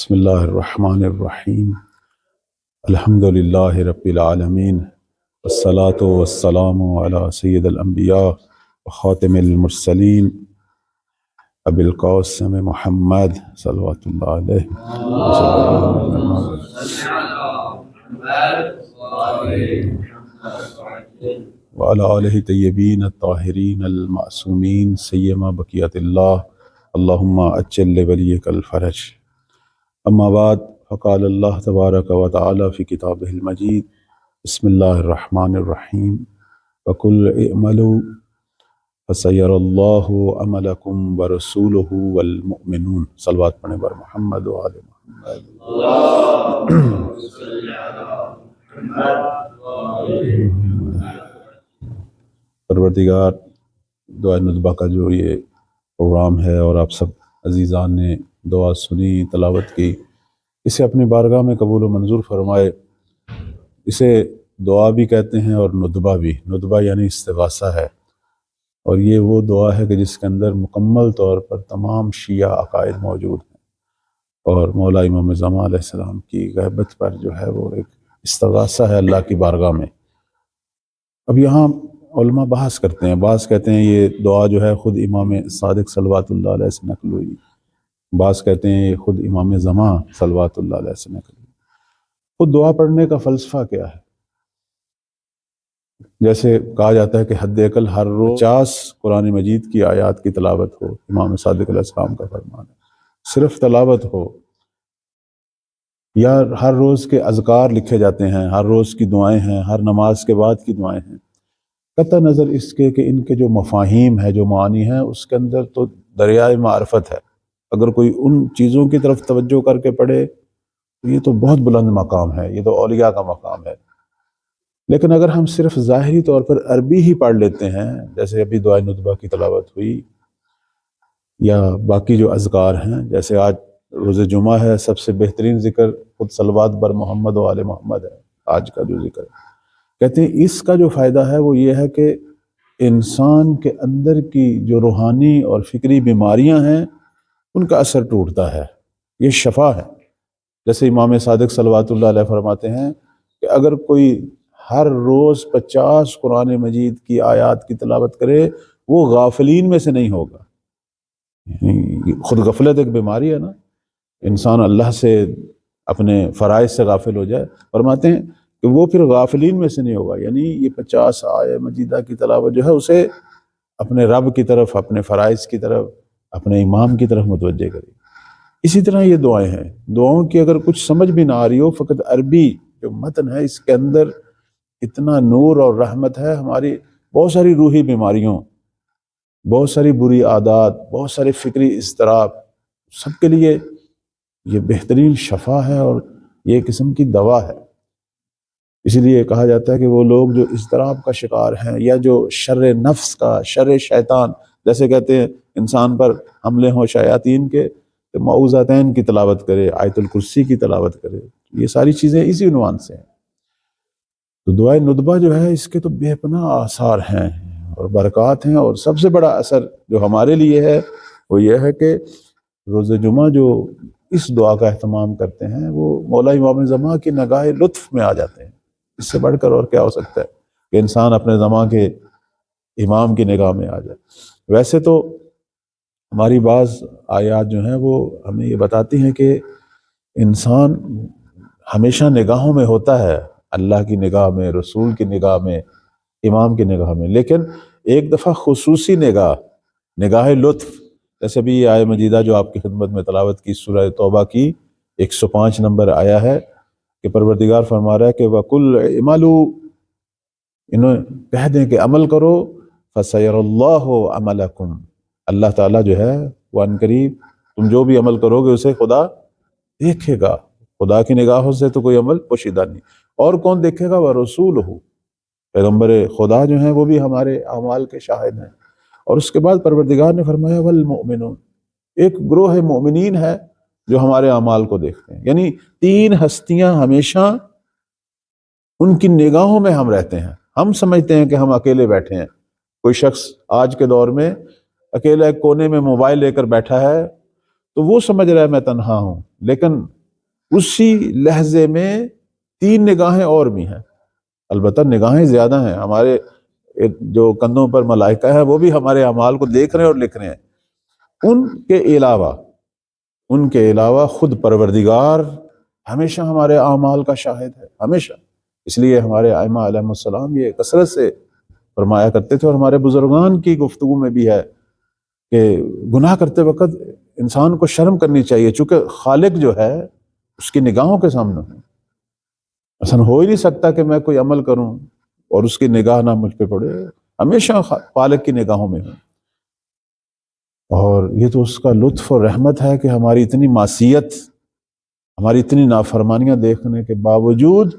بسم اللہ الرحمن الرحیم الحمد للہ رب العالمین والصلاة والسلام علی سید الانبیاء وخاتم المرسلین ابی القاسم محمد صلوات اللہ علیہ وعلی آلہ طیبین الطاہرین المعصومین سیما بقیت اللہ اللہم اجل لولیک الفرج. اما بعد فقال اللہ تبارک و تعالی فی کتابہ المجید بسم اللہ الرحمن الرحیم وقل اعملوا فسیر اللہ عملکم ورسولہ والمؤمنون. صلوات پڑھیں بر محمد و آل محمد. پروردگار، دعا ندبہ کا جو یہ پروگرام ہے اور آپ سب عزیزان نے دعا سنی، تلاوت کی، اسے اپنی بارگاہ میں قبول و منظور فرمائے. اسے دعا بھی کہتے ہیں اور ندبہ بھی. ندبہ یعنی استغاثہ ہے، اور یہ وہ دعا ہے کہ جس کے اندر مکمل طور پر تمام شیعہ عقائد موجود ہیں، اور مولا امام زمان علیہ السلام کی غیبت پر جو ہے وہ ایک استغاثہ ہے اللہ کی بارگاہ میں. اب یہاں علماء بحث کرتے ہیں، بعض کہتے ہیں یہ دعا جو ہے خود امام صادق صلوات اللہ علیہ سے نقل ہوئی، بعض کہتے ہیں یہ خود امام زمان صلوات اللہ علیہ سے نقل ہوئی. خود دعا پڑھنے کا فلسفہ کیا ہے؟ جیسے کہا جاتا ہے کہ حد اقل ہر روز 50 قرآن مجید کی آیات کی تلاوت ہو. امام صادق علیہ السلام کا فرمان ہے صرف تلاوت ہو، یا ہر روز کے اذکار لکھے جاتے ہیں، ہر روز کی دعائیں ہیں، ہر نماز کے بعد کی دعائیں ہیں. قطع نظر اس کے کہ ان کے جو مفاہیم ہے، جو معانی ہیں، اس کے اندر تو دریائے معرفت ہے. اگر کوئی ان چیزوں کی طرف توجہ کر کے پڑھے تو یہ تو بہت بلند مقام ہے، یہ تو اولیاء کا مقام ہے. لیکن اگر ہم صرف ظاہری طور پر عربی ہی پڑھ لیتے ہیں، جیسے ابھی دعائے ندبہ کی تلاوت ہوئی، یا باقی جو اذکار ہیں، جیسے آج روز جمعہ ہے، سب سے بہترین ذکر خود صلوات بر محمد و آل محمد ہے آج کا جو ذکر ہے. کہتے ہیں اس کا جو فائدہ ہے وہ یہ ہے کہ انسان کے اندر کی جو روحانی اور فکری بیماریاں ہیں ان کا اثر ٹوٹتا ہے، یہ شفا ہے. جیسے امام صادق صلوات اللہ علیہ فرماتے ہیں کہ اگر کوئی ہر روز 50 قرآن مجید کی آیات کی تلاوت کرے وہ غافلین میں سے نہیں ہوگا. خود غفلت ایک بیماری ہے نا، انسان اللہ سے اپنے فرائض سے غافل ہو جائے. فرماتے ہیں کہ وہ پھر غافلین میں سے نہیں ہوگا، یعنی یہ 50 آیہ مجیدہ کی تلاوت جو ہے اسے اپنے رب کی طرف، اپنے فرائض کی طرف، اپنے امام کی طرف متوجہ کرے. اسی طرح یہ دعائیں ہیں، دعاؤں کی اگر کچھ سمجھ بھی نہ آ رہی ہو، فقط عربی جو متن ہے اس کے اندر اتنا نور اور رحمت ہے، ہماری بہت ساری روحی بیماریوں، بہت ساری بری عادات، بہت سارے فکری اضطراب، سب کے لیے یہ بہترین شفا ہے اور یہ قسم کی دوا ہے. اسی لیے کہا جاتا ہے کہ وہ لوگ جو اضطراب کا شکار ہیں، یا جو شر نفس کا، شر شیطان، جیسے کہتے ہیں انسان پر حملے ہوں شیاطین کے تو معوذتین کی تلاوت کرے، آیت الکرسی کی تلاوت کرے. یہ ساری چیزیں اسی عنوان سے ہیں. تو دعائے ندبہ جو ہے اس کے تو بے پناہ آثار ہیں اور برکات ہیں، اور سب سے بڑا اثر جو ہمارے لیے ہے وہ یہ ہے کہ روز جمعہ جو اس دعا کا اہتمام کرتے ہیں وہ مولا امام زمان کی نگاہ لطف میں آ جاتے ہیں. اس سے بڑھ کر اور کیا ہو سکتا ہے کہ انسان اپنے زمان کے امام کی نگاہ میں آ جائے. ویسے تو ہماری بعض آیات جو ہیں وہ ہمیں یہ بتاتی ہیں کہ انسان ہمیشہ نگاہوں میں ہوتا ہے، اللہ کی نگاہ میں، رسول کی نگاہ میں، امام کی نگاہ میں، لیکن ایک دفعہ خصوصی نگاہ لطف، جیسے بھی یہ آیہ مجیدہ جو آپ کی خدمت میں تلاوت کی سورہ توبہ کی 105 نمبر آیا ہے کہ پروردگار فرما رہا ہے کہ وَقُلْ اعْمَلُوا، انہیں کہہ دیں کہ عمل کرو، فَسَيَرَ اللَّهُ عَمَلَكُمْ، اللہ تعالیٰ جو ہے وہ عنقریب تم جو بھی عمل کرو گے اسے خدا دیکھے گا. خدا کی نگاہوں سے تو کوئی عمل پوشیدہ نہیں. اور کون دیکھے گا؟ وَرَسُولُهُ، پیغمبر خدا جو ہیں وہ بھی ہمارے اعمال کے شاہد ہیں. اور اس کے بعد پروردگار نے فرمایا وَالْمُؤْمِنُونَ، ایک گروہ مومنین ہے جو ہمارے اعمال کو دیکھتے ہیں. یعنی 3 ہستیاں ہمیشہ ان کی نگاہوں میں ہم رہتے ہیں. ہم سمجھتے ہیں کہ ہم اکیلے بیٹھے ہیں. کوئی شخص آج کے دور میں اکیلا ایک کونے میں موبائل لے کر بیٹھا ہے تو وہ سمجھ رہا ہے میں تنہا ہوں، لیکن اسی لہجے میں 3 نگاہیں اور بھی ہیں، البتہ نگاہیں زیادہ ہیں، ہمارے جو کندھوں پر ملائکہ ہے وہ بھی ہمارے اعمال کو دیکھ رہے ہیں اور لکھ رہے ہیں۔ ان کے علاوہ خود پروردگار ہمیشہ ہمارے اعمال کا شاہد ہے، ہمیشہ۔ اس لیے ہمارے ائمہ علیہم السلام یہ کثرت سے فرمایا کرتے تھے، اور ہمارے بزرگان کی گفتگو میں بھی ہے کہ گناہ کرتے وقت انسان کو شرم کرنی چاہیے، چونکہ خالق جو ہے اس کی نگاہوں کے سامنے ہے۔ ایسا ہو ہی نہیں سکتا کہ میں کوئی عمل کروں اور اس کی نگاہ نہ مجھ پہ پڑے، ہمیشہ خالق کی نگاہوں میں ہے۔ اور یہ تو اس کا لطف اور رحمت ہے کہ ہماری اتنی معصیت، ہماری اتنی نافرمانیاں دیکھنے کے باوجود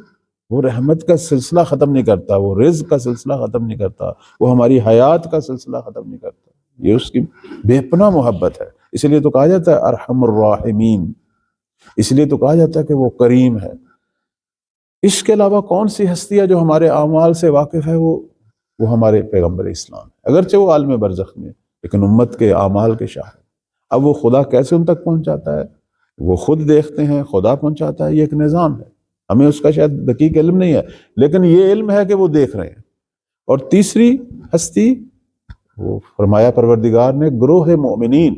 وہ رحمت کا سلسلہ ختم نہیں کرتا، وہ رزق کا سلسلہ ختم نہیں کرتا، وہ ہماری حیات کا سلسلہ ختم نہیں کرتا۔ یہ اس کی بے پناہ محبت ہے، اس لیے تو کہا جاتا ہے ارحم الراحمین، اس لیے تو کہا جاتا ہے کہ وہ کریم ہے۔ اس کے علاوہ کون سی ہستی ہے جو ہمارے اعمال سے واقف ہے؟ وہ ہمارے پیغمبر اسلام ہے، اگرچہ وہ عالم برزخ میں، لیکن امت کے اعمال کے شاہد۔ اب وہ خدا کیسے ان تک پہنچاتا ہے؟ وہ خود دیکھتے ہیں، خدا پہنچاتا ہے، یہ ایک نظام ہے، ہمیں اس کا شاید دقیق علم نہیں ہے، لیکن یہ علم ہے کہ وہ دیکھ رہے ہیں۔ اور تیسری ہستی، وہ فرمایا پروردگار نے گروہ مومنین۔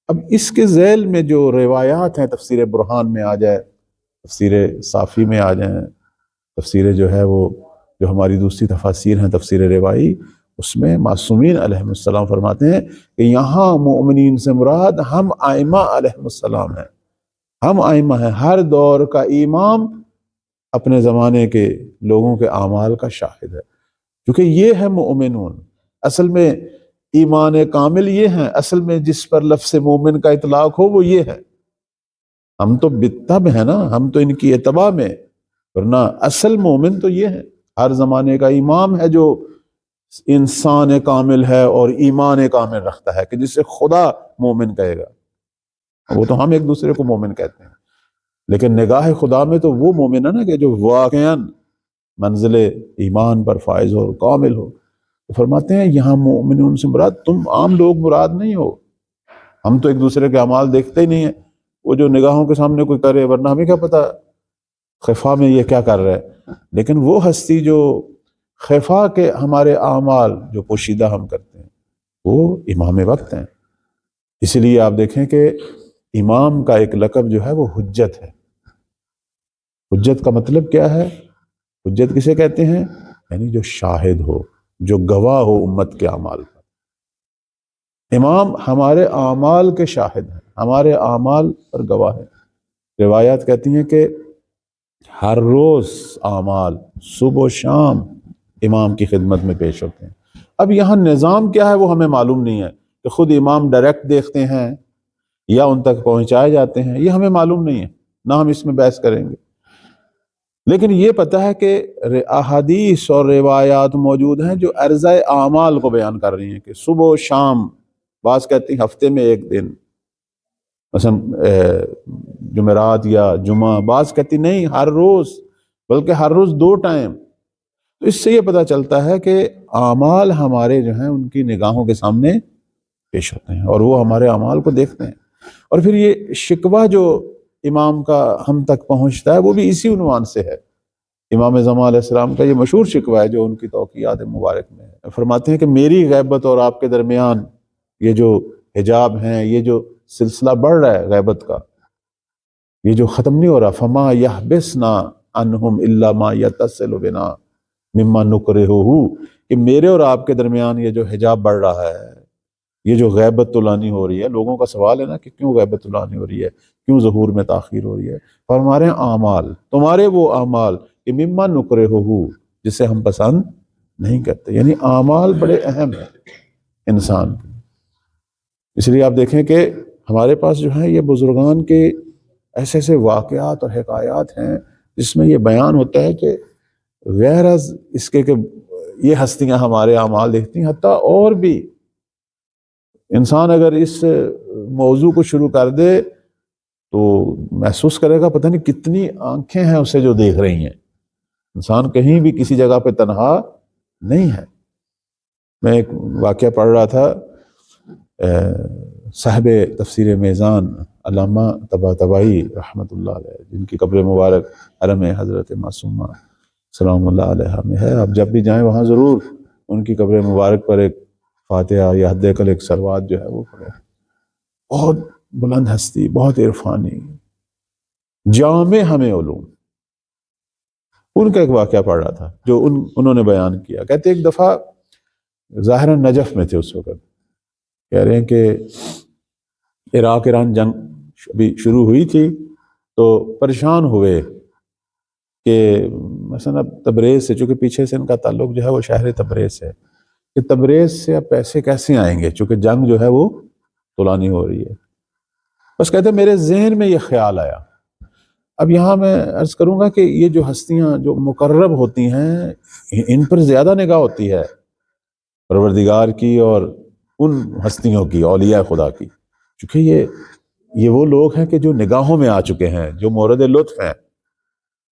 اب اس کے ذیل میں جو روایات ہیں، تفسیر برہان میں آ جائے، تفسیر صافی میں آ جائیں، تفسیر جو ہے وہ جو ہماری دوسری تفاسیر ہیں تفسیر روائی، اس میں معصومین علیہ السلام فرماتے ہیں کہ یہاں مومنین سے مراد ہم ائمہ علیہ السلام ہیں، ہم ائمہ ہیں، ہر دور کا امام اپنے زمانے کے لوگوں کے اعمال کا شاہد ہے، کیونکہ یہ ہے مومنون۔ اصل میں ایمان کامل یہ ہیں، اصل میں جس پر لفظ مومن کا اطلاق ہو وہ یہ ہے۔ ہم تو بالطبع ہیں نا، ہم تو ان کی اتباع میں، ورنہ اصل مومن تو یہ ہے، ہر زمانے کا امام ہے جو انسان کامل ہے اور ایمان کامل رکھتا ہے، کہ جسے خدا مومن کہے گا۔ وہ تو ہم ایک دوسرے کو مومن کہتے ہیں، لیکن نگاہ خدا میں تو وہ مومن ہے نا کہ جو واقعاً منزل ایمان پر فائز ہو، کامل ہو۔ تو فرماتے ہیں یہاں مومنون سے مراد تم عام لوگ مراد نہیں ہو، ہم تو ایک دوسرے کے اعمال دیکھتے ہی نہیں ہیں، وہ جو نگاہوں کے سامنے کوئی کرے، ورنہ ہمیں کیا پتا خفا میں یہ کیا کر رہا ہے۔ لیکن وہ ہستی جو خفا کے ہمارے اعمال جو پوشیدہ ہم کرتے ہیں، وہ امام وقت ہیں۔ اس لیے آپ دیکھیں کہ امام کا ایک لقب جو ہے وہ حجت ہے۔ حجت کا مطلب کیا ہے؟ حجت کسے کہتے ہیں؟ یعنی جو شاہد ہو، جو گواہ ہو امت کے اعمال پر۔ امام ہمارے اعمال کے شاہد ہیں، ہمارے اعمال پر گواہ ہے۔ روایات کہتی ہیں کہ ہر روز اعمال صبح و شام امام کی خدمت میں پیش ہوتے ہیں۔ اب یہاں نظام کیا ہے وہ ہمیں معلوم نہیں ہے، کہ خود امام ڈائریکٹ دیکھتے ہیں یا ان تک پہنچائے جاتے ہیں، یہ ہمیں معلوم نہیں ہے، نہ ہم اس میں بحث کریں گے۔ لیکن یہ پتہ ہے کہ احادیث اور روایات موجود ہیں جو عرضہ اعمال کو بیان کر رہی ہیں، کہ صبح و شام، بعض کہتے ہیں ہفتے میں ایک دن، مثلا جمعرات یا جمعہ، بعض کہتی نہیں ہر روز، بلکہ ہر روز 2 ٹائم۔ تو اس سے یہ پتہ چلتا ہے کہ اعمال ہمارے جو ہیں ان کی نگاہوں کے سامنے پیش ہوتے ہیں، اور وہ ہمارے اعمال کو دیکھتے ہیں۔ اور پھر یہ شکوہ جو امام کا ہم تک پہنچتا ہے وہ بھی اسی عنوان سے ہے۔ امام زمان علیہ السلام کا یہ مشہور شکوہ ہے جو ان کی توقیات مبارک میں ہے۔ فرماتے ہیں کہ میری غیبت اور آپ کے درمیان یہ جو حجاب ہیں، یہ جو سلسلہ بڑھ رہا ہے غیبت کا، یہ جو ختم نہیں ہو رہا، فما یحبسنا عنہم الا ما یتصل بنا مما نکرہہ، کہ میرے اور آپ کے درمیان یہ جو حجاب بڑھ رہا ہے، یہ جو غیبت طلانی ہو رہی ہے، لوگوں کا سوال ہے نا کہ کیوں غیبت طلانی ہو رہی ہے، کیوں ظہور میں تاخیر ہو رہی ہے، اور ہمارے اعمال، تمہارے وہ اعمال کہ مما نکرہہ، جسے ہم پسند نہیں کرتے۔ یعنی اعمال بڑے اہم ہیں انسان کے۔ اس لیے آپ دیکھیں کہ ہمارے پاس جو ہیں یہ بزرگان کے ایسے ایسے واقعات اور حکایات ہیں جس میں یہ بیان ہوتا ہے کہ غیر از اس کے کہ یہ ہستیاں ہمارے اعمال دیکھتی ہیں، حتیٰ اور بھی انسان اگر اس موضوع کو شروع کر دے تو محسوس کرے گا پتہ نہیں کتنی آنکھیں ہیں اسے جو دیکھ رہی ہیں۔ انسان کہیں بھی کسی جگہ پہ تنہا نہیں ہے۔ میں ایک واقعہ پڑھ رہا تھا، صاحب تفسیر میزان علامہ طباطبائی رحمۃ اللہ علیہ، جن کی قبر مبارک حرم حضرت معصومہ سلام اللہ علیہ میں ہے، آپ جب بھی جائیں وہاں ضرور ان کی قبر مبارک پر ایک فاتحہ یا حد اقل ایک صلوات جو ہے وہ پڑھیں۔ بہت بلند ہستی، بہت عرفانی، جامع ہمیں علوم۔ ان کا ایک واقعہ پڑھ رہا تھا جو انہوں نے بیان کیا، کہتے ایک دفعہ ظاہراً نجف میں تھے اس وقت، کہہ رہے ہیں کہ عراق ایران جنگ ابھی شروع ہوئی تھی تو پریشان ہوئے کہ مثلا اب تبریز سے، چونکہ پیچھے سے ان کا تعلق جو ہے وہ شہر تبریز سے، کہ تبریز سے اب پیسے کیسے آئیں گے چونکہ جنگ جو ہے وہ طولانی ہو رہی ہے۔ بس کہتے میرے ذہن میں یہ خیال آیا۔ اب یہاں میں عرض کروں گا کہ یہ جو ہستیاں جو مقرب ہوتی ہیں ان پر زیادہ نگاہ ہوتی ہے پروردگار کی اور ان ہستیوں کی، اولیاء خدا کی، چونکہ یہ وہ لوگ ہیں کہ جو نگاہوں میں آ چکے ہیں، جو مورد لطف ہیں،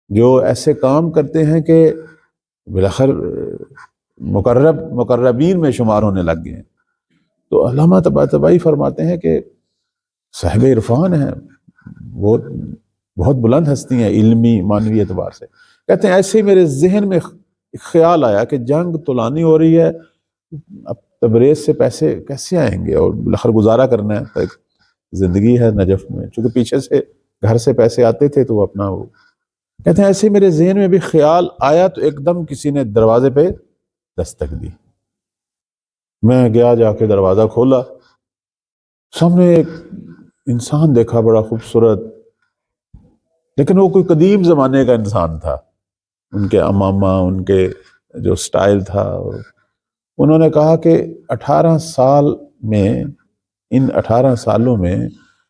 جو ایسے کام کرتے ہیں کہ بالآخر مقربین میں شمار ہونے لگ گئے ہیں۔ تو علامہ طباطبائی فرماتے ہیں کہ صاحب عرفان ہیں، وہ بہت بلند ہستی ہیں علمی معنوی اعتبار سے، کہتے ہیں ایسے ہی میرے ذہن میں ایک خیال آیا کہ جنگ طولانی ہو رہی ہے، اب تبریز سے پیسے کیسے آئیں گے، اور بالآخر گزارا کرنا ہے، ایک زندگی ہے نجف میں، چونکہ پیچھے سے گھر سے پیسے آتے تھے تو وہ اپنا وہ، کہتے ہیں ایسے ہی میرے ذہن میں بھی خیال آیا تو ایک دم کسی نے دروازے پہ دستک دی۔ میں گیا، جا کے دروازہ کھولا، سامنے ایک انسان دیکھا بڑا خوبصورت، لیکن وہ کوئی قدیم زمانے کا انسان تھا، ان کے امامہ، ان کے جو سٹائل تھا۔ انہوں نے کہا کہ 18 سال میں، ان 18 سالوں میں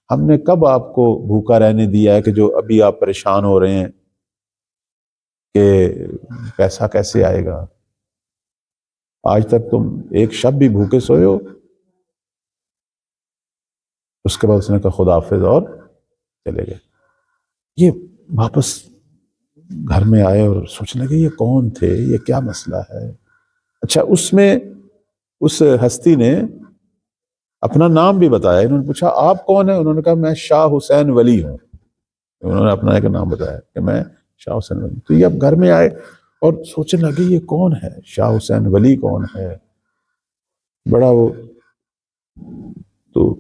ہم نے کب آپ کو بھوکا رہنے دیا ہے کہ جو ابھی آپ پریشان ہو رہے ہیں کہ پیسہ کیسے آئے گا؟ آج تک تم ایک شب بھی بھوکے سوئے ہو؟ اس کے بعد اس نے کہا خدا حافظ اور چلے گئے۔ یہ واپس گھر میں آئے اور سوچنے لگے یہ کون تھے، یہ کیا مسئلہ ہے؟ اچھا، اس میں اس ہستی نے اپنا نام بھی بتایا۔ انہوں نے پوچھا آپ کون ہیں؟ انہوں نے کہا میں شاہ حسین ولی ہوں۔ انہوں نے اپنا ایک نام بتایا کہ میں شاہ حسین ولی۔ تو یہ اب گھر میں آئے اور سوچنے لگے یہ کون ہے، شاہ حسین ولی کون ہے، بڑا وہ۔ تو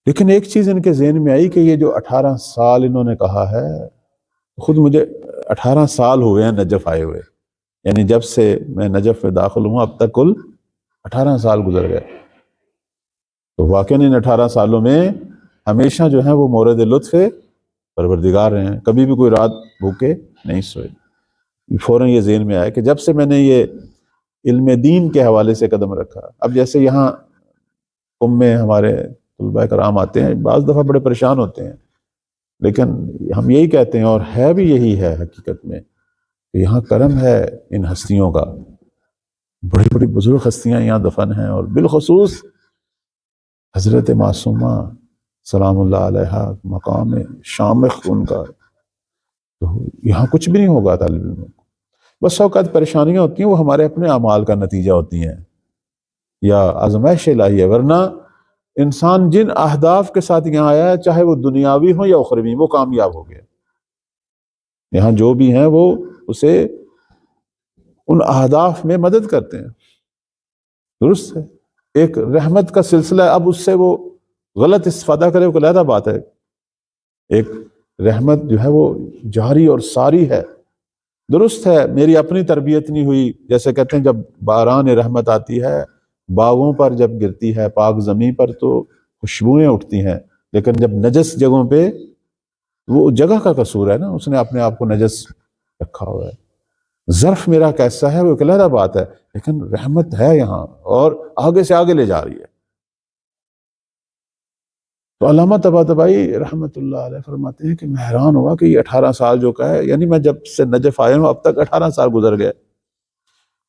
لیکن ایک چیز ان کے ذہن میں آئی کہ یہ جو 18 سال انہوں نے کہا ہے، خود مجھے 18 سال ہوئے ہیں نجف آئے ہوئے، یعنی جب سے میں نجف میں داخل ہوں اب تک کل 18 سال گزر گئے۔ تو واقعاً ان 18 سالوں میں ہمیشہ جو ہے وہ مورد لطف پروردگار رہے ہیں، کبھی بھی کوئی رات بھوکے نہیں سوئے۔ فوراً یہ ذہن میں آیا کہ جب سے میں نے یہ علم دین کے حوالے سے قدم رکھا، اب جیسے یہاں میں ہمارے طلباء کرام آتے ہیں، بعض دفعہ بڑے پریشان ہوتے ہیں، لیکن ہم یہی کہتے ہیں اور ہے بھی یہی ہے حقیقت میں کہ یہاں کرم ہے ان ہستیوں کا، بڑی بڑی بزرگ ہستیاں یہاں دفن ہیں، اور بالخصوص حضرت معصومہ سلام اللہ علیہ مقام شامخ ان کا، تو یہاں کچھ بھی نہیں ہوگا طالب علم کو۔ بس اوقات پریشانیاں ہوتی ہیں وہ ہمارے اپنے اعمال کا نتیجہ ہوتی ہیں یا آزمائش الہی ہے، ورنہ انسان جن اہداف کے ساتھ یہاں آیا ہے، چاہے وہ دنیاوی ہو یا اخروی، وہ کامیاب ہو گیا۔ یہاں جو بھی ہیں وہ اسے ان اہداف میں مدد کرتے ہیں، درست ہے۔ ایک رحمت کا سلسلہ ہے، اب اس سے وہ غلط استفادہ کرے وہ علیحدہ بات ہے۔ ایک رحمت جو ہے وہ جاری اور ساری ہے، درست ہے۔ میری اپنی تربیت نہیں ہوئی، جیسے کہتے ہیں جب باران رحمت آتی ہے باغوں پر، جب گرتی ہے پاک زمین پر تو خوشبوئیں اٹھتی ہیں، لیکن جب نجس جگہوں پہ، وہ جگہ کا قصور ہے نا، اس نے اپنے آپ کو نجس رکھا ہوا ہے۔ ظرف میرا کیسا ہے وہ ایک علیحدہ بات ہے، لیکن رحمت ہے یہاں اور آگے سے آگے لے جا رہی ہے۔ تو علامہ طباطبائی رحمۃ اللہ علیہ فرماتے ہیں کہ میں حیران ہوا کہ یہ 18 سال جو کا ہے، یعنی میں جب سے نجف آیا ہوں اب تک 18 سال گزر گئے۔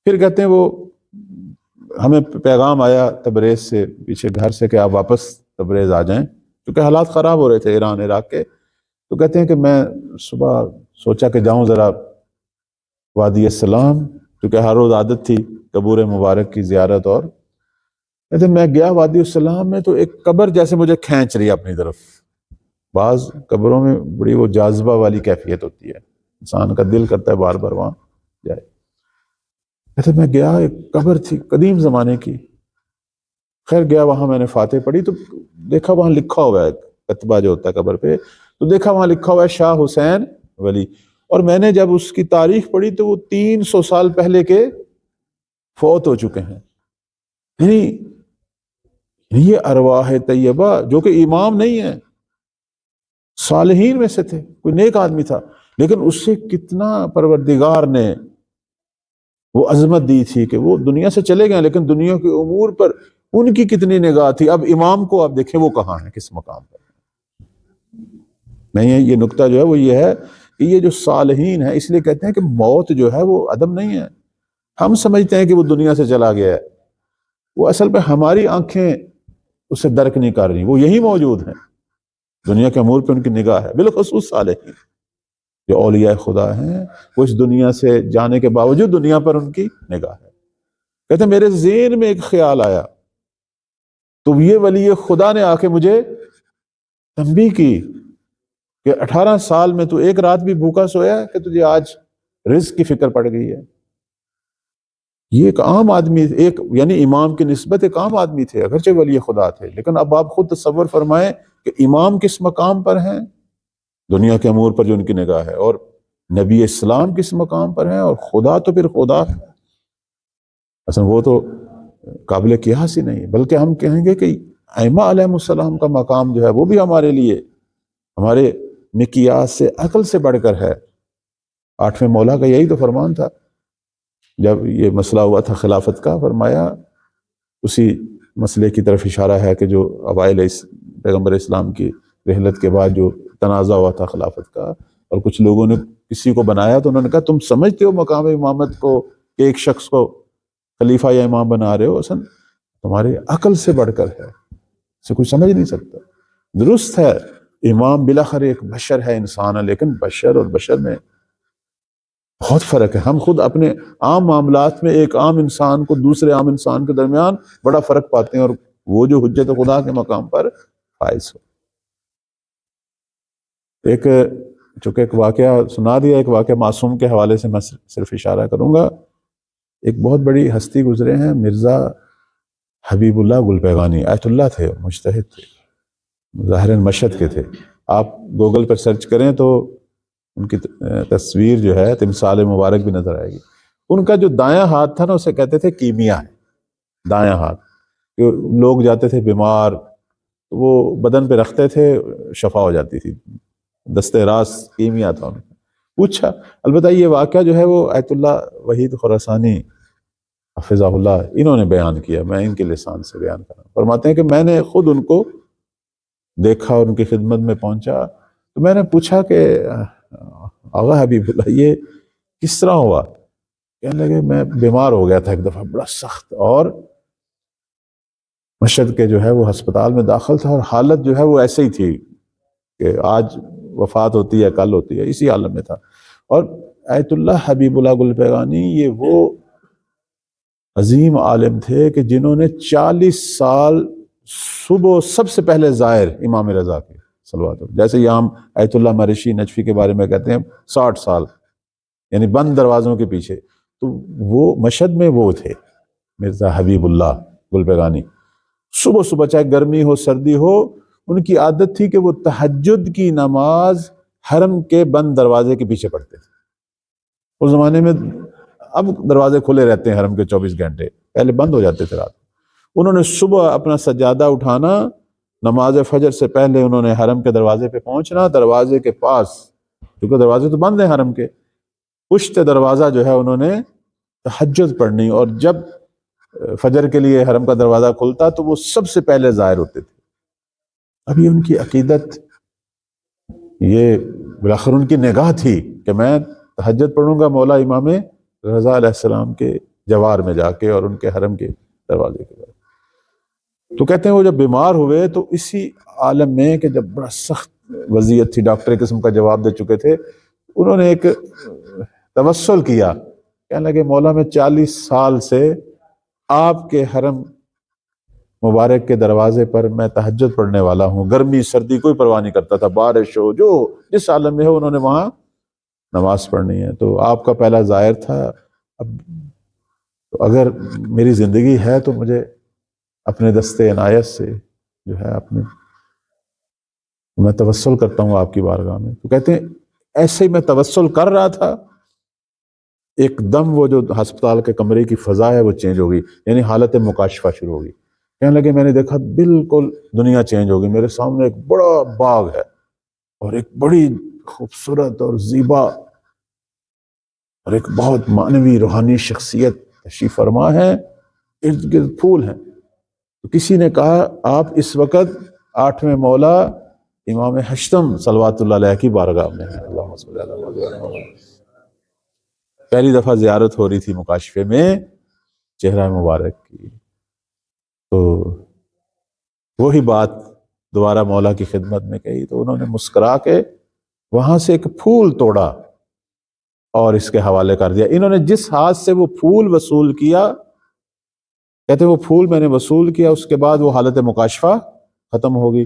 پھر کہتے ہیں وہ ہمیں پیغام آیا تبریز سے، پیچھے گھر سے، کہ آپ واپس تبریز آ جائیں، کیونکہ حالات خراب ہو رہے تھے ایران عراق کے۔ تو کہتے ہیں کہ میں صبح سوچا کہ جاؤں ذرا وادی السلام، کیونکہ ہر روز عادت تھی قبور مبارک کی زیارت، اور کہتے ہیں میں گیا وادی السلام میں تو ایک قبر جیسے مجھے کھینچ رہی اپنی طرف، بعض قبروں میں بڑی وہ جاذبہ والی کیفیت ہوتی ہے، انسان کا دل کرتا ہے بار بار وہاں جائے۔ کہتے میں گیا، ایک قبر تھی قدیم زمانے کی، خیر گیا وہاں، میں نے فاتح پڑھی تو دیکھا وہاں لکھا ہوا ہے، کتبہ جو ہوتا ہے قبر پہ، تو دیکھا وہاں لکھا ہوا ہے شاہ حسین ولی، اور میں نے جب اس کی تاریخ پڑھی تو وہ 300 سال پہلے کے فوت ہو چکے ہیں۔ یعنی یہ ارواح طیبہ جو کہ امام نہیں ہے، صالحین میں سے تھے، کوئی نیک آدمی تھا، لیکن اس سے کتنا پروردگار نے وہ عظمت دی تھی کہ وہ دنیا سے چلے گئے، لیکن دنیا کے امور پر ان کی کتنی نگاہ تھی۔ اب امام کو آپ دیکھیں وہ کہاں ہے، کس مقام پر۔ نہیں، یہ نکتہ جو ہے وہ یہ ہے کہ یہ جو صالحین ہیں، اس لیے کہتے ہیں کہ موت جو ہے وہ عدم نہیں ہے۔ ہم سمجھتے ہیں کہ وہ دنیا سے چلا گیا ہے، وہ اصل میں ہماری آنکھیں اسے درک نہیں کر رہی، وہ یہی موجود ہیں، دنیا کے امور پہ ان کی نگاہ ہے۔ بالخصوص صالحین جو اولیاء خدا ہیں، وہ اس دنیا سے جانے کے باوجود دنیا پر ان کی نگاہ ہے۔ کہتے ہیں میرے ذہن میں ایک خیال آیا، تو یہ ولی خدا نے آ کے مجھے تنبیہ کی کہ 18 سال میں تو ایک رات بھی بھوکا سویا ہے کہ تجھے آج رزق کی فکر پڑ گئی ہے۔ یہ ایک عام آدمی، ایک یعنی امام کی نسبت ایک عام آدمی تھے، اگرچہ ولی خدا تھے، لیکن اب آپ خود تصور فرمائیں کہ امام کس مقام پر ہیں دنیا کے امور پر جو ان کی نگاہ ہے، اور نبی اسلام کس مقام پر ہیں، اور خدا تو پھر خدا ہے، اصلا وہ تو قابل قیاس ہی نہیں، بلکہ ہم کہیں گے کہ ائمہ علیہ السلام کا مقام جو ہے وہ بھی ہمارے لیے ہمارے مقیاس سے عقل سے بڑھ کر ہے۔ 8ویں مولا کا یہی تو فرمان تھا جب یہ مسئلہ ہوا تھا خلافت کا، فرمایا اسی مسئلے کی طرف اشارہ ہے کہ جو اوائل پیغمبر اسلام کی رحلت کے بعد جو تنازع ہوا تھا خلافت کا، اور کچھ لوگوں نے کسی کو بنایا تو انہوں نے کہا تم سمجھتے ہو مقام امامت کو کہ ایک شخص کو خلیفہ یا امام بنا رہے ہو، اصلا تمہاری عقل سے بڑھ کر ہے، اسے کوئی سمجھ نہیں سکتا۔ درست ہے امام بالاخر ایک بشر ہے، انسان ہے، لیکن بشر اور بشر میں بہت فرق ہے۔ ہم خود اپنے عام معاملات میں ایک عام انسان کو دوسرے عام انسان کے درمیان بڑا فرق پاتے ہیں، اور وہ جو حجت خدا کے مقام پر فائز ہو۔ چونکہ ایک واقعہ سنا دیا، ایک واقعہ معصوم کے حوالے سے میں صرف اشارہ کروں گا۔ ایک بہت بڑی ہستی گزرے ہیں، مرزا حبیب اللہ گل پیغانی، آیت اللہ تھے، مجتہد تھے، ظاہر مشہد کے تھے۔ آپ گوگل پر سرچ کریں تو ان کی تصویر جو ہے تمثال مبارک بھی نظر آئے گی۔ ان کا جو دایاں ہاتھ تھا نا، اسے کہتے تھے کیمیا ہے، دایاں ہاتھ۔ لوگ جاتے تھے بیمار، وہ بدن پہ رکھتے تھے، شفا ہو جاتی تھی، دستے راس کیمیا تھا ان کا۔ پوچھا، البتہ یہ واقعہ جو ہے وہ آیت اللہ وحید خراسانی حفظہ اللہ انہوں نے بیان کیا، میں ان کے لسان سے بیان کر رہا ہوں۔ فرماتے ہیں کہ میں نے خود ان کو دیکھا اور ان کی خدمت میں پہنچا، تو میں نے پوچھا کہ آغا حبیب اللہ یہ کس طرح ہوا؟ کہنے لگے میں بیمار ہو گیا تھا ایک دفعہ بڑا سخت، اور مشہد کے جو ہے وہ ہسپتال میں داخل تھا، اور حالت جو ہے وہ ایسے ہی تھی کہ آج وفات ہوتی ہے کل ہوتی ہے، اسی عالم میں تھا۔ اور آیت اللہ حبیب اللہ گل پیغانی یہ وہ عظیم عالم تھے کہ جنہوں نے 40 سال صبح سب سے پہلے زائر امام رضا کے صلوات، جیسے یہ ہم آیت اللہ مرشی نجفی کے بارے میں کہتے ہیں 60 سال یعنی بند دروازوں کے پیچھے، تو وہ مشہد میں وہ تھے مرزا حبیب اللہ گل پیغانی۔ صبح صبح چاہے گرمی ہو سردی ہو، ان کی عادت تھی کہ وہ تہجد کی نماز حرم کے بند دروازے کے پیچھے پڑھتے تھے۔ اس زمانے میں اب دروازے کھلے رہتے ہیں حرم کے 24 گھنٹے، پہلے بند ہو جاتے تھے رات۔ انہوں نے صبح اپنا سجادہ اٹھانا، نماز فجر سے پہلے انہوں نے حرم کے دروازے پہ پہنچنا، دروازے کے پاس، کیونکہ دروازے تو بند ہیں حرم کے، پشت دروازہ جو ہے انہوں نے تہجد پڑھنی، اور جب فجر کے لیے حرم کا دروازہ کھلتا تو وہ سب سے پہلے ظاہر ہوتے تھے۔ اب یہ ان کی عقیدت، یہ بالاخر ان کی نگاہ تھی کہ میں تہجد پڑھوں گا مولا امام رضا علیہ السلام کے جوار میں جا کے اور ان کے حرم کے دروازے کے بعد۔ تو کہتے ہیں وہ جب بیمار ہوئے تو اسی عالم میں کہ جب بڑا سخت وضعیت تھی، ڈاکٹر قسم کا جواب دے چکے تھے، انہوں نے ایک توسل کیا، کہنے لگے مولا میں 40 سال سے آپ کے حرم مبارک کے دروازے پر میں تہجد پڑھنے والا ہوں، گرمی سردی کوئی پرواہ نہیں کرتا تھا، بارش ہو جو جس عالم میں ہو انہوں نے وہاں نماز پڑھنی ہے۔ تو آپ کا پہلا زائر تھا، اب تو اگر میری زندگی ہے تو مجھے اپنے دستے عنایت سے جو ہے اپنے میں توسل کرتا ہوں آپ کی بارگاہ میں۔ تو کہتے ہیں ایسے ہی میں توسل کر رہا تھا، ایک دم وہ جو ہسپتال کے کمرے کی فضا ہے وہ چینج ہو گئی، یعنی حالت مکاشفہ شروع ہو گئی۔ کہنے لگے میں نے دیکھا بالکل دنیا چینج ہو گئی، میرے سامنے ایک بڑا باغ ہے اور ایک بڑی خوبصورت اور زیبا اور ایک بہت معنوی روحانی شخصیت تشریف فرما ہے، ارد گرد پھول ہیں۔ تو کسی نے کہا آپ اس وقت 8ویں مولا امام ہشتم صلوات اللہ علیہ کی بارگاہ میں ہیں۔ اللہم صلی علی محمد۔ پہلی دفعہ زیارت ہو رہی تھی مکاشفے میں چہرہ مبارک کی، تو وہی بات دوبارہ مولا کی خدمت میں کہی تو انہوں نے مسکرا کے وہاں سے ایک پھول توڑا اور اس کے حوالے کر دیا۔ انہوں نے جس ہاتھ سے وہ پھول وصول کیا، کہتے وہ پھول میں نے وصول کیا، اس کے بعد وہ حالت مکاشفہ ختم ہو گئی۔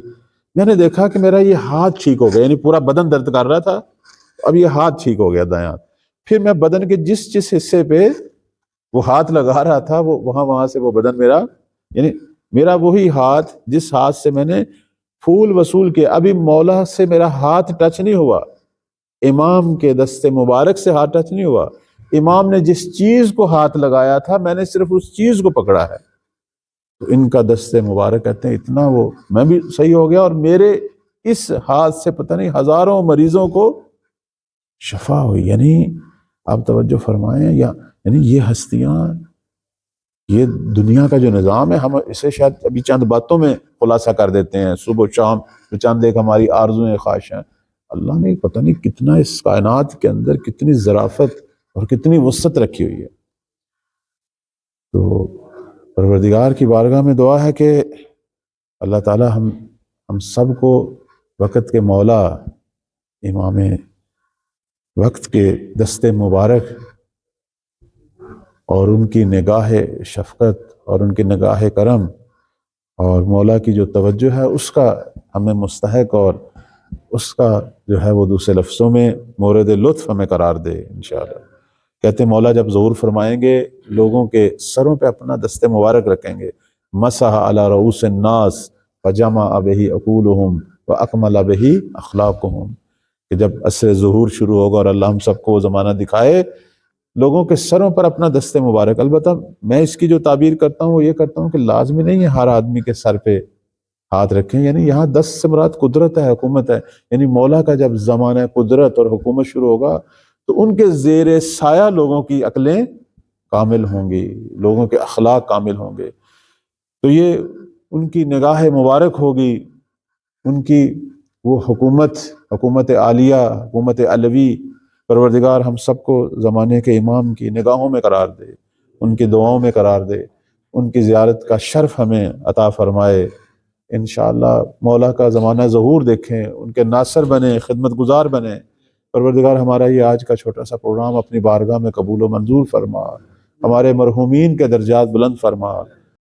میں نے دیکھا کہ میرا یہ ہاتھ ٹھیک ہو گیا، یعنی پورا بدن درد کر رہا تھا، اب یہ ہاتھ ٹھیک ہو گیا دایاں ہاتھ۔ پھر میں بدن کے جس حصے پہ وہ ہاتھ لگا رہا تھا وہ وہاں سے وہ بدن میرا، یعنی میرا وہی ہاتھ جس ہاتھ سے میں نے پھول وصول کیا، ابھی مولا سے میرا ہاتھ ٹچ نہیں ہوا، امام کے دست مبارک سے ہاتھ ٹچ نہیں ہوا، امام نے جس چیز کو ہاتھ لگایا تھا میں نے صرف اس چیز کو پکڑا ہے۔ تو ان کا دست مبارک کہتے ہیں اتنا وہ میں بھی صحیح ہو گیا، اور میرے اس ہاتھ سے پتہ نہیں ہزاروں مریضوں کو شفا ہوئی۔ یعنی آپ توجہ فرمائیں، یعنی یہ ہستیاں، یہ دنیا کا جو نظام ہے ہم اسے شاید ابھی چند باتوں میں خلاصہ کر دیتے ہیں، صبح و شام جو چند ایک ہماری آرزویں خواہشیں، اللہ نے پتہ نہیں کتنا اس کائنات کے اندر کتنی ظرافت اور کتنی وسعت رکھی ہوئی ہے۔ تو پروردگار کی بارگاہ میں دعا ہے کہ اللہ تعالی ہم سب کو وقت کے مولا امام وقت کے دست مبارک اور ان کی نگاہ شفقت اور ان کی نگاہ کرم اور مولا کی جو توجہ ہے اس کا ہمیں مستحق، اور اس کا جو ہے وہ دوسرے لفظوں میں مورد لطف ہمیں قرار دے انشاءاللہ۔ کہتے مولا جب ظہور فرمائیں گے لوگوں کے سروں پہ اپنا دست مبارک رکھیں گے، مسح علی رؤوس الناس فجمع بہ عقولہم واکمل بہ اخلاقہم، کہ جب عصر ظہور شروع ہوگا اور اللہ ہم سب کو وہ زمانہ دکھائے، لوگوں کے سروں پر اپنا دست مبارک۔ البتہ میں اس کی جو تعبیر کرتا ہوں وہ یہ کرتا ہوں کہ لازمی نہیں ہے ہر آدمی کے سر پہ ہاتھ رکھیں، یعنی یہاں دست سے مراد قدرت ہے، حکومت ہے، یعنی مولا کا جب زمانہ قدرت اور حکومت شروع ہوگا تو ان کے زیر سایہ لوگوں کی عقلیں کامل ہوں گی، لوگوں کے اخلاق کامل ہوں گے، تو یہ ان کی نگاہ مبارک ہوگی، ان کی وہ حکومت عالیہ، حکومت علوی۔ پروردگار ہم سب کو زمانے کے امام کی نگاہوں میں قرار دے، ان کی دعاؤں میں قرار دے، ان کی زیارت کا شرف ہمیں عطا فرمائے۔ انشاءاللہ مولا کا زمانہ ظہور دیکھیں، ان کے ناصر بنیں، خدمت گزار بنیں۔ پروردگار ہمارا یہ آج کا چھوٹا سا پروگرام اپنی بارگاہ میں قبول و منظور فرما، ہمارے مرحومین کے درجات بلند فرما،